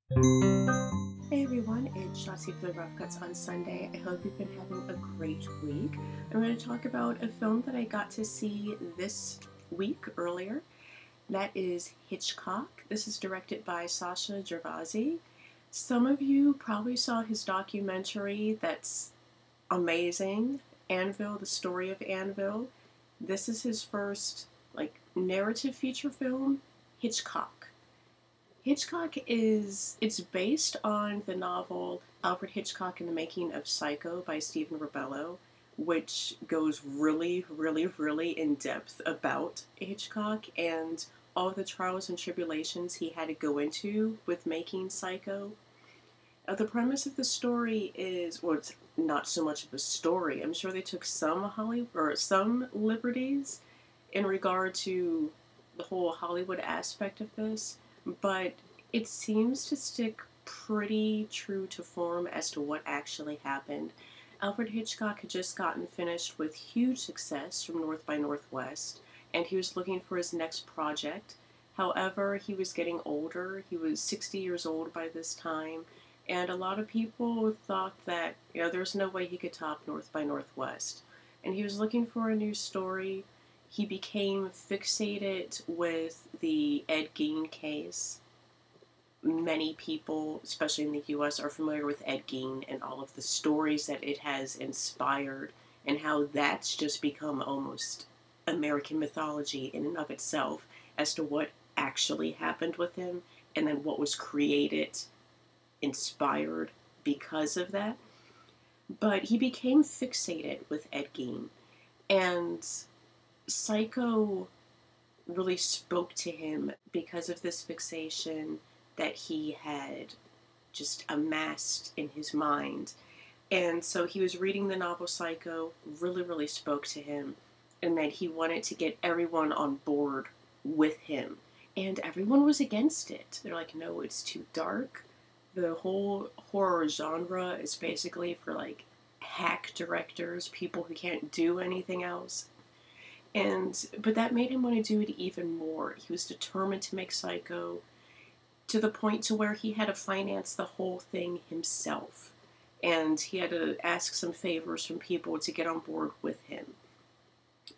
Hey everyone, it's Shotzi for the Rough Cuts on Sunday. I hope you've been having a great week. I'm going to talk about a film that I got to see this week earlier. That is Hitchcock. This is directed by Sacha Gervasi. Some of you probably saw his documentary that's amazing, Anvil, the story of Anvil. This is his first narrative feature film, Hitchcock. It's based on the novel Alfred Hitchcock and the Making of Psycho by Stephen Rebello, which goes really, really, really in depth about Hitchcock and all the trials and tribulations he had to go into with making Psycho. The premise of the story is, well, it's not so much of a story. I'm sure they took some Hollywood or some liberties in regard to the whole Hollywood aspect of this, but it seems to stick pretty true to form as to what actually happened. Alfred Hitchcock had just gotten finished with huge success from North by Northwest, and he was looking for his next project. However, he was getting older. He was 60 years old by this time, and a lot of people thought that, there's no way he could top North by Northwest. And he was looking for a new story. He became fixated with the Ed Gein case. Many people, especially in the US, are familiar with Ed Gein and all of the stories that it has inspired, and how that's just become almost American mythology in and of itself as to what actually happened with him, and then what was created, inspired because of that. But he became fixated with Ed Gein, and Psycho really spoke to him because of this fixation that he had just amassed in his mind. And so he was reading the novel Psycho, really, really spoke to him, and that he wanted to get everyone on board with him. And everyone was against it. They're like, no, it's too dark. The whole horror genre is basically for hack directors, people who can't do anything else. But that made him want to do it even more. He was determined to make Psycho, to the point to where he had to finance the whole thing himself. And he had to ask some favors from people to get on board with him.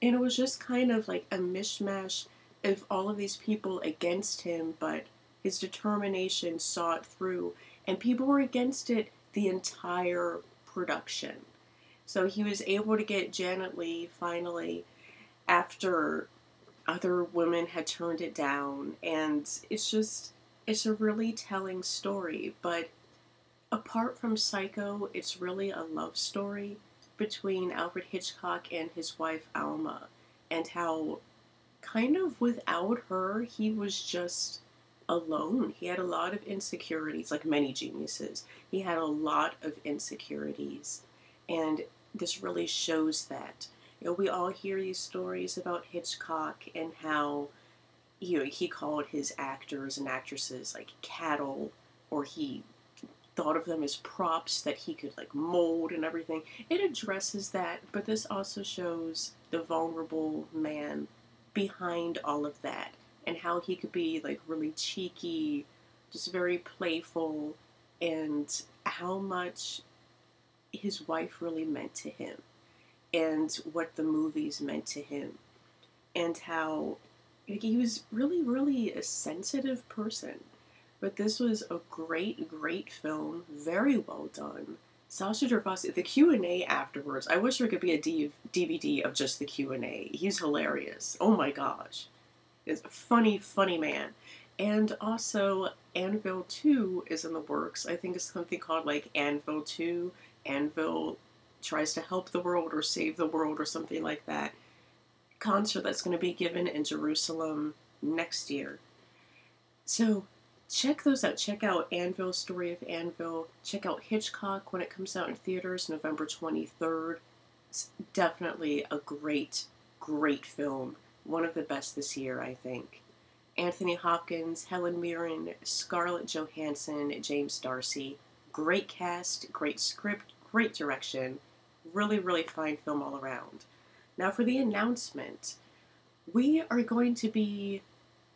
And it was just kind of like a mishmash of all of these people against him, but his determination saw it through. And people were against it the entire production. So he was able to get Janet Leigh finally, after other women had turned it down. And it's a really telling story. But apart from Psycho, it's really a love story between Alfred Hitchcock and his wife Alma, and how kind of without her he was just alone. He had a lot of insecurities, like many geniuses. He had a lot of insecurities, and this really shows that. We all hear these stories about Hitchcock and how he called his actors and actresses like cattle, or he thought of them as props that he could mold and everything. It addresses that, but this also shows the vulnerable man behind all of that, and how he could be really cheeky, just very playful, and how much his wife really meant to him, and what the movies meant to him, and how he was really, really a sensitive person. But this was a great, great film, very well done. Sacha Gervasi, the Q&A afterwards, I wish there could be a DVD of just the Q&A. He's hilarious. Oh my gosh. He's a funny, funny man. And also, Anvil 2 is in the works. I think it's something called Anvil 2. Anvil tries to help the world or save the world or something like that. Concert that's going to be given in Jerusalem next year. So check those out. Check out Anvil, Story of Anvil. Check out Hitchcock when it comes out in theaters, November 23rd. It's definitely a great, great film. One of the best this year, I think. Anthony Hopkins, Helen Mirren, Scarlett Johannsen, James D'Arcy. Great cast, great script, great direction. Really, really fine film all around. Now for the announcement. We are going to be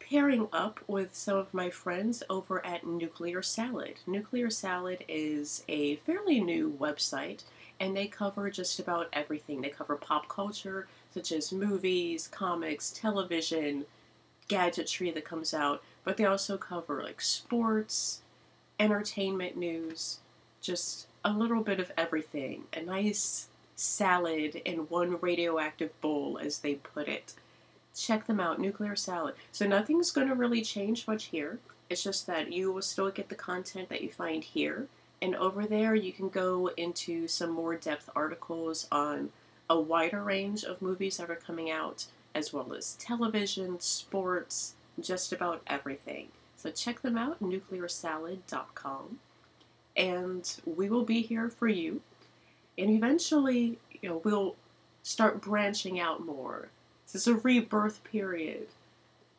pairing up with some of my friends over at Nuclear Salad. Nuclear Salad is a fairly new website, and they cover just about everything. They cover pop culture, such as movies, comics, television, gadgetry that comes out, but they also cover like sports, entertainment news, just a little bit of everything. A nice salad in one radioactive bowl, as they put it. Check them out, Nuclear Salad. So nothing's going to really change much here. It's just that you will still get the content that you find here. And over there, you can go into some more depth articles on a wider range of movies that are coming out, as well as television, sports, just about everything. So check them out, nuclearsalad.com. And we will be here for you. And eventually, we'll start branching out more. This is a rebirth period.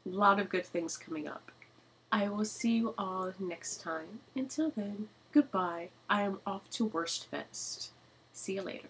A lot of good things coming up. I will see you all next time. Until then, goodbye. I am off to Wurstfest. See you later.